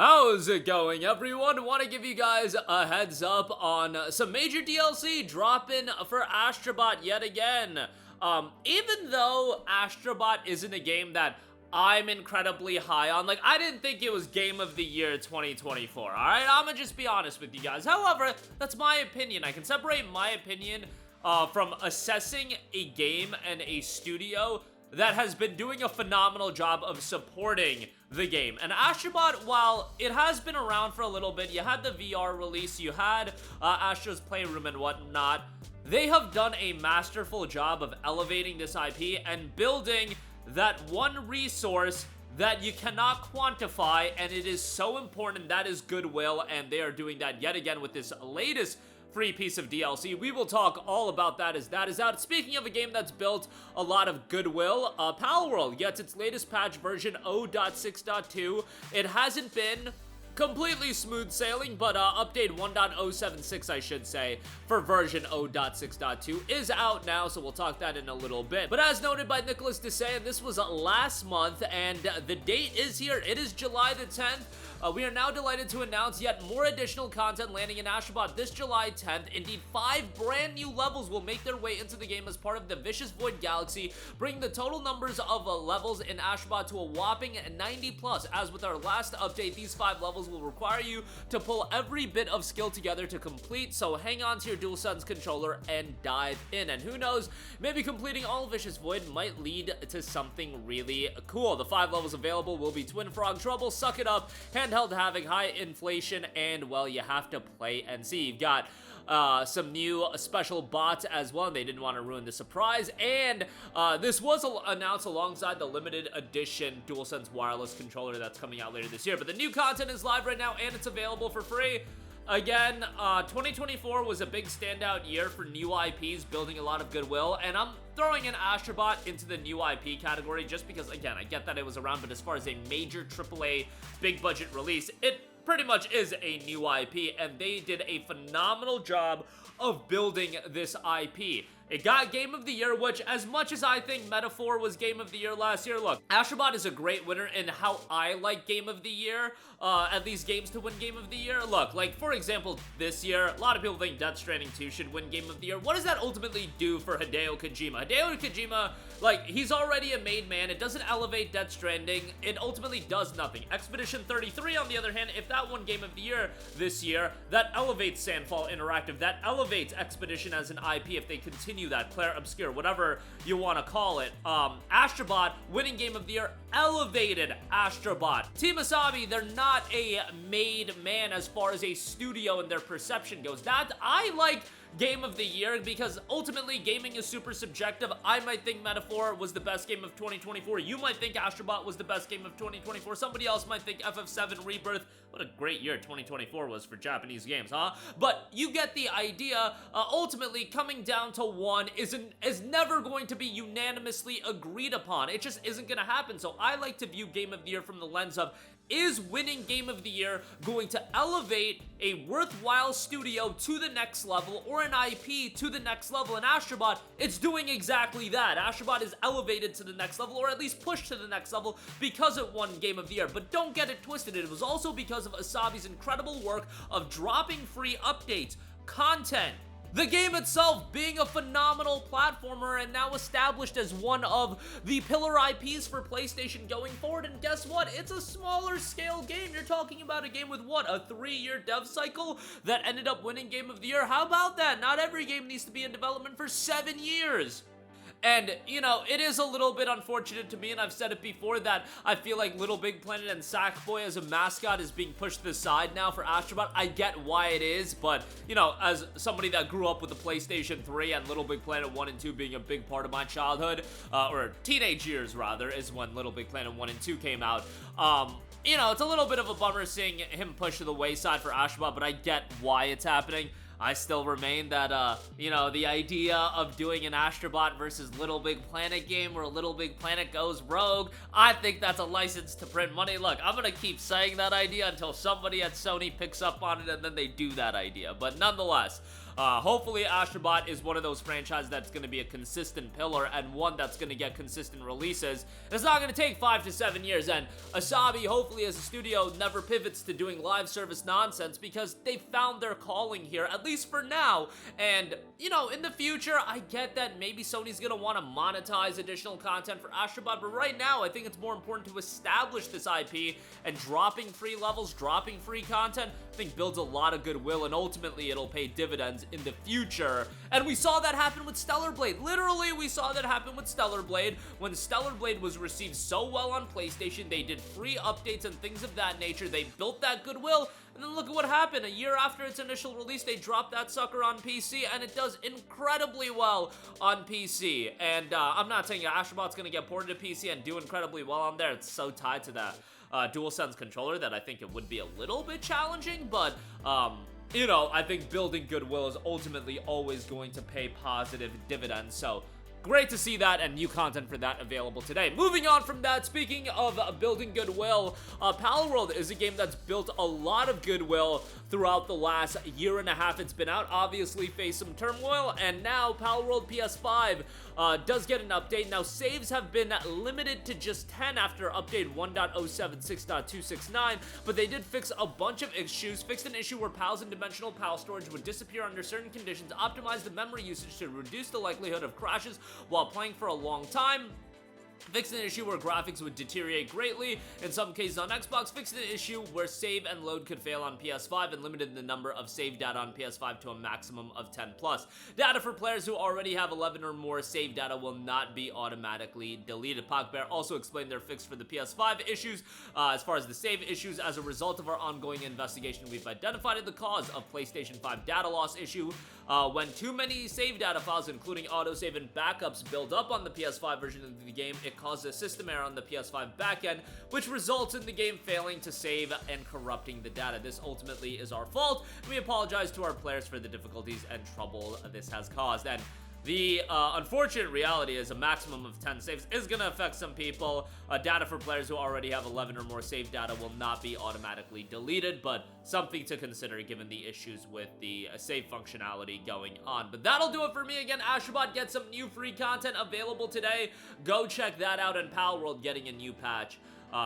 How's it going, everyone? Want to give you guys a heads up on some major DLC dropping for Astrobot yet again. Even though Astrobot isn't a game that I'm incredibly high on, like, I didn't think it was Game of the Year 2024, alright? I'm gonna just be honest with you guys. However, that's my opinion. I can separate my opinion from assessing a game and a studio that has been doing a phenomenal job of supporting the game. And Astrobot, while it has been around for a little bit, you had the VR release, you had Astro's Playroom and whatnot, they have done a masterful job of elevating this IP and building that one resource that you cannot quantify, and it is so important. That is goodwill, and they are doing that yet again with this latest free piece of DLC. We will talk all about that as that is out. Speaking of a game that's built a lot of goodwill, Palworld gets its latest patch version 0.6.2. It hasn't been completely smooth sailing, but update 1.076, I should say, for version 0.6.2 is out now, so we'll talk that in a little bit. But as noted by Nicholas Desay, this was last month, and the date is here. It is July the 10th. We are now delighted to announce yet more additional content landing in Astrobot this July 10th. Indeed, 5 brand new levels will make their way into the game as part of the Vicious Void Galaxy, bringing the total numbers of levels in Astrobot to a whopping 90 plus. As with our last update, these 5 levels will require you to pull every bit of skill together to complete, so hang on to your DualSense controller and dive in. And who knows, maybe completing all Vicious Void might lead to something really cool. The 5 levels available will be Twin Frog Trouble, Suck It Up, Handheld Having, High Inflation, and, well, you have to play and see. You've got some new special bots as well, and they didn't want to ruin the surprise. And this was announced alongside the limited edition DualSense wireless controller that's coming out later this year. But the new content is live right now, and it's available for free. Again, 2024 was a big standout year for new IPs, building a lot of goodwill, and I'm throwing in Astrobot into the new IP category just because, again, I get that it was around, but as far as a major AAA big budget release, it pretty much is a new IP, and they did a phenomenal job of building this IP. It got Game of the Year, which, as much as I think Metaphor was Game of the Year last year, look, Astrobot is a great winner in how I like Game of the Year, at least games to win Game of the Year. Look, like, for example, this year, a lot of people think Death Stranding 2 should win Game of the Year. What does that ultimately do for Hideo Kojima? Hideo Kojima, like, he's already a made man. It doesn't elevate Death Stranding. It ultimately does nothing. Expedition 33, on the other hand, if that won Game of the Year this year, that elevates Sandfall Interactive. That elevates Expedition as an IP if they continue that, Claire Obscure, whatever you want to call it. Astrobot winning Game of the Year elevated Astrobot. Team Asabi, they're not a made man as far as a studio and their perception goes. That I like Game of the Year because ultimately gaming is super subjective. I might think Metaphor was the best game of 2024. You might think Astrobot was the best game of 2024. Somebody else might think FF7 Rebirth. What a great year 2024 was for Japanese games, huh? But you get the idea. Ultimately, coming down to one is never going to be unanimously agreed upon. It just isn't going to happen. So I like to view Game of the Year from the lens of, is winning Game of the Year going to elevate a worthwhile studio to the next level or an IP to the next level? In Astrobot, it's doing exactly that. Astrobot is elevated to the next level, or at least pushed to the next level, because it won Game of the Year. But don't get it twisted, it was also because of Asabi's incredible work of dropping free updates, content, the game itself being a phenomenal platformer and now established as one of the pillar IPs for PlayStation going forward. And guess what? It's a smaller scale game. You're talking about a game with, what, a 3-year dev cycle that ended up winning Game of the Year? How about that? Not every game needs to be in development for 7 years. And, you know, it is a little bit unfortunate to me, and I've said it before, that I feel like Little Big Planet and Sackboy as a mascot is being pushed to the side now for Astrobot. I get why it is, but, you know, as somebody that grew up with the PlayStation 3 and Little Big Planet 1 and 2 being a big part of my childhood, or teenage years, rather, is when Little Big Planet 1 and 2 came out, you know, it's a little bit of a bummer seeing him pushed to the wayside for Astrobot, but I get why it's happening. I still remain that, you know, the idea of doing an Astrobot versus Little Big Planet game where Little Big Planet goes rogue, I think that's a license to print money. Look, I'm gonna keep saying that idea until somebody at Sony picks up on it and then they do that idea. But nonetheless, Hopefully Astrobot is one of those franchises that's going to be a consistent pillar and one that's going to get consistent releases. It's not going to take 5 to 7 years, and Asabi, hopefully as a studio, never pivots to doing live service nonsense because they found their calling here, at least for now. And, you know, in the future, I get that maybe Sony's going to want to monetize additional content for Astrobot, but right now, I think it's more important to establish this IP, and dropping free levels, dropping free content, I think builds a lot of goodwill, and ultimately it'll pay dividends in the future. And we saw that happen with Stellar Blade. Literally, we saw that happen with Stellar Blade. When Stellar Blade was received so well on PlayStation, they did free updates and things of that nature. They built that goodwill, and then look at what happened. A year after its initial release, they dropped that sucker on PC, and it does incredibly well on PC. And I'm not saying Astrobot's gonna get ported to PC and do incredibly well on there. It's so tied to that DualSense controller that I think it would be a little bit challenging, but you know, I think building goodwill is ultimately always going to pay positive dividends, so great to see that and new content for that available today. Moving on from that, speaking of building goodwill, Palworld is a game that's built a lot of goodwill throughout the last year and a half it's been out. Obviously faced some turmoil, and now Palworld PS5 does get an update. Now, saves have been limited to just 10 after update 1.076.269, but they did fix a bunch of issues. Fixed an issue where PALs and dimensional PAL storage would disappear under certain conditions, optimized the memory usage to reduce the likelihood of crashes while playing for a long time. Fixed an issue where graphics would deteriorate greatly, in some cases on Xbox. Fixed an issue where save and load could fail on PS5, and limited the number of save data on PS5 to a maximum of 10 plus. Data for players who already have 11 or more save data will not be automatically deleted. Bear also explained their fix for the PS5 issues. As far as the save issues, as a result of our ongoing investigation, we've identified the cause of PlayStation 5 data loss issue. When too many save data files, including autosave and backups, build up on the PS5 version of the game, it causes a system error on the PS5 backend, which results in the game failing to save and corrupting the data. This ultimately is our fault. We apologize to our players for the difficulties and trouble this has caused. And the unfortunate reality is a maximum of 10 saves is going to affect some people. Data for players who already have 11 or more save data will not be automatically deleted, but something to consider given the issues with the save functionality going on. But that'll do it for me. Again, Astrobot gets some new free content available today. Go check that out, and Palworld getting a new patch.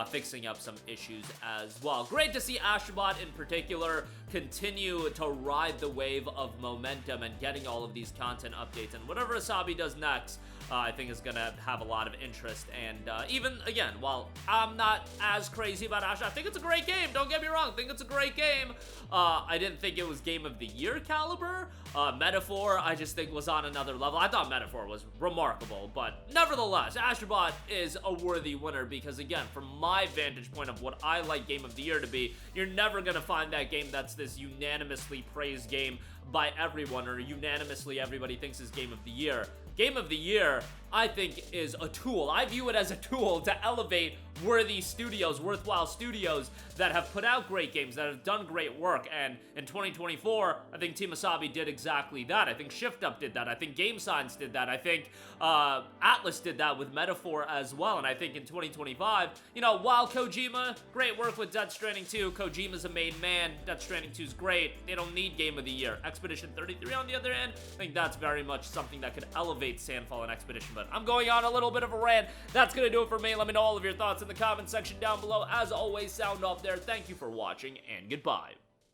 Fixing up some issues as well. Great to see Astrobot in particular continue to ride the wave of momentum and getting all of these content updates, and whatever Asabi does next, I think is gonna have a lot of interest. And even, again, while I'm not as crazy about Astrobot, I think it's a great game, don't get me wrong, I think it's a great game. I didn't think it was Game of the Year caliber. Metaphor, I just think was on another level. I thought Metaphor was remarkable, but nevertheless, Astrobot is a worthy winner because, again, from my vantage point of what I like Game of the Year to be, you're never gonna find that game that's this unanimously praised game by everyone, or unanimously everybody thinks is Game of the Year. Game of the Year, I think, is a tool. I view it as a tool to elevate worthy studios, worthwhile studios that have put out great games, that have done great work. And in 2024, I think Team Asabi did exactly that. I think Shift Up did that. I think Game Science did that. I think Atlas did that with Metaphor as well. And I think in 2025, you know, while Kojima, great work with Death Stranding 2. Kojima's a made man. Death Stranding 2 is great. They don't need Game of the Year. Expedition 33, on the other hand, I think that's very much something that could elevate Sandfall and Expedition. But I'm going on a little bit of a rant. That's going to do it for me. Let me know all of your thoughts in the comment section down below. As always, sound off there. Thank you for watching, and goodbye.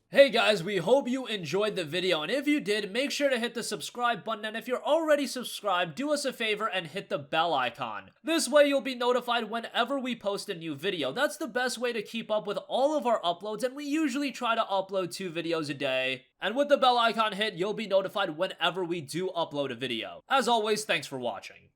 Hey guys, we hope you enjoyed the video, and if you did, make sure to hit the subscribe button, and if you're already subscribed, do us a favor and hit the bell icon. This way you'll be notified whenever we post a new video. That's the best way to keep up with all of our uploads, and we usually try to upload 2 videos a day. And with the bell icon hit, you'll be notified whenever we do upload a video. As always, thanks for watching.